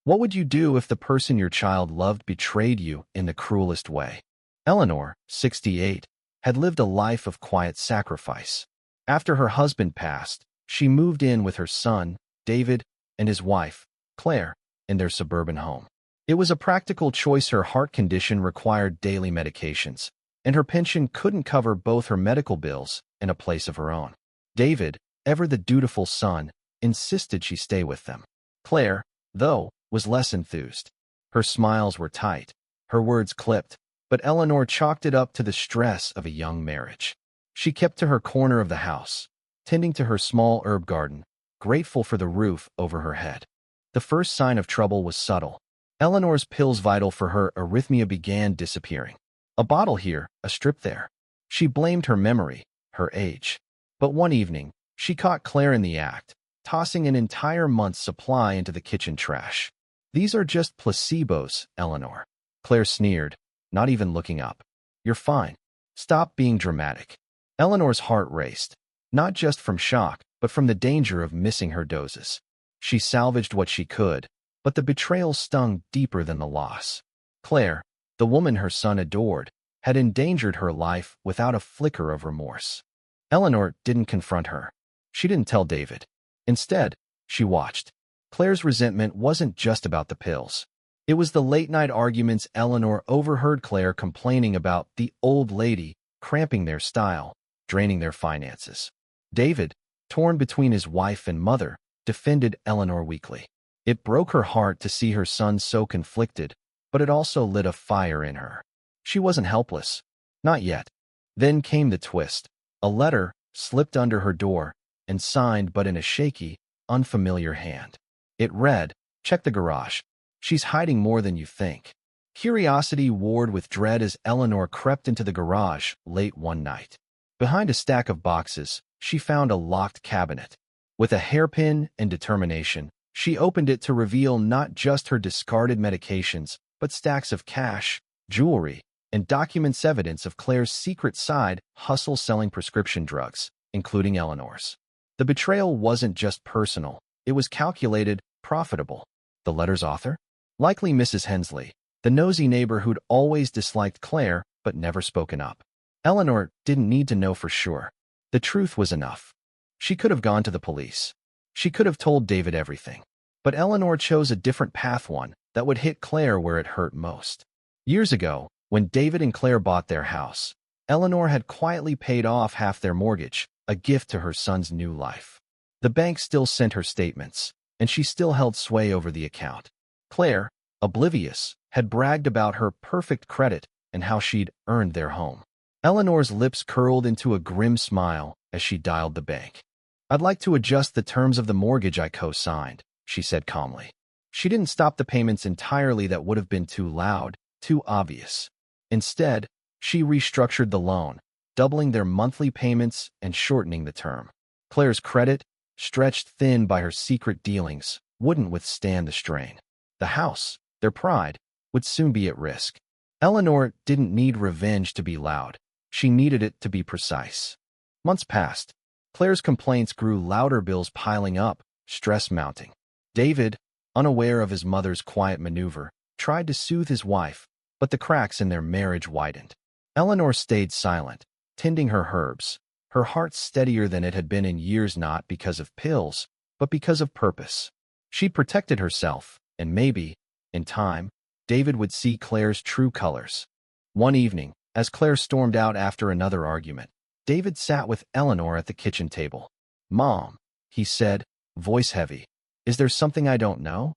What would you do if the person your child loved betrayed you in the cruelest way? Eleanor, 68, had lived a life of quiet sacrifice. After her husband passed, she moved in with her son, David, and his wife, Claire, in their suburban home. It was a practical choice. Her heart condition required daily medications, and her pension couldn't cover both her medical bills and a place of her own. David, ever the dutiful son, insisted she stay with them. Claire, though, was less enthused. Her smiles were tight, her words clipped, but Eleanor chalked it up to the stress of a young marriage. She kept to her corner of the house, tending to her small herb garden, grateful for the roof over her head. The first sign of trouble was subtle. Eleanor's pills vital for her arrhythmia began disappearing. A bottle here, a strip there. She blamed her memory, her age. But one evening, she caught Claire in the act, tossing an entire month's supply into the kitchen trash. "These are just placebos, Eleanor." Claire sneered, not even looking up. "You're fine. Stop being dramatic." Eleanor's heart raced, not just from shock, but from the danger of missing her doses. She salvaged what she could, but the betrayal stung deeper than the loss. Claire, the woman her son adored, had endangered her life without a flicker of remorse. Eleanor didn't confront her. She didn't tell David. Instead, she watched. Claire's resentment wasn't just about the pills. It was the late-night arguments. Eleanor overheard Claire complaining about the old lady cramping their style, draining their finances. David, torn between his wife and mother, defended Eleanor weakly. It broke her heart to see her son so conflicted, but it also lit a fire in her. She wasn't helpless. Not yet. Then came the twist. A letter slipped under her door and signed but in a shaky, unfamiliar hand. It read, "Check the garage. She's hiding more than you think." Curiosity warred with dread as Eleanor crept into the garage late one night. Behind a stack of boxes, she found a locked cabinet. With a hairpin and determination, she opened it to reveal not just her discarded medications, but stacks of cash, jewelry, and documents, evidence of Claire's secret side hustle selling prescription drugs, including Eleanor's. The betrayal wasn't just personal, it was calculated, profitable. The letter's author? Likely Mrs. Hensley, the nosy neighbor who'd always disliked Claire but never spoken up. Eleanor didn't need to know for sure. The truth was enough. She could have gone to the police. She could have told David everything. But Eleanor chose a different path, one that would hit Claire where it hurt most. Years ago, when David and Claire bought their house, Eleanor had quietly paid off half their mortgage, a gift to her son's new life. The bank still sent her statements, and she still held sway over the account. Claire, oblivious, had bragged about her perfect credit and how she'd earned their home. Eleanor's lips curled into a grim smile as she dialed the bank. "I'd like to adjust the terms of the mortgage I co-signed," she said calmly. She didn't stop the payments entirely. That would have been too loud, too obvious. Instead, she restructured the loan, doubling their monthly payments and shortening the term. Claire's credit, stretched thin by her secret dealings, wouldn't withstand the strain. The house, their pride, would soon be at risk. Eleanor didn't need revenge to be loud. She needed it to be precise. Months passed. Claire's complaints grew louder, bills piling up, stress mounting. David, unaware of his mother's quiet maneuver, tried to soothe his wife, but the cracks in their marriage widened. Eleanor stayed silent, tending her herbs, her heart steadier than it had been in years, not because of pills, but because of purpose. She protected herself, and maybe, in time, David would see Claire's true colors. One evening, as Claire stormed out after another argument, David sat with Eleanor at the kitchen table. "Mom," he said, voice heavy, "is there something I don't know?"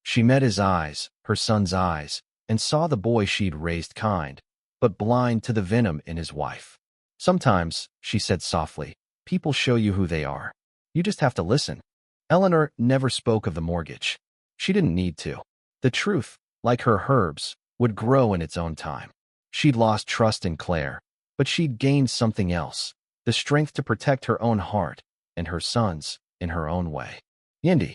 She met his eyes, her son's eyes, and saw the boy she'd raised kind, but blind to the venom in his wife. "Sometimes," she said softly, "people show you who they are. You just have to listen." Eleanor never spoke of the mortgage. She didn't need to. The truth, like her herbs, would grow in its own time. She'd lost trust in Claire, but she'd gained something else, the strength to protect her own heart and her son's in her own way. Yendi.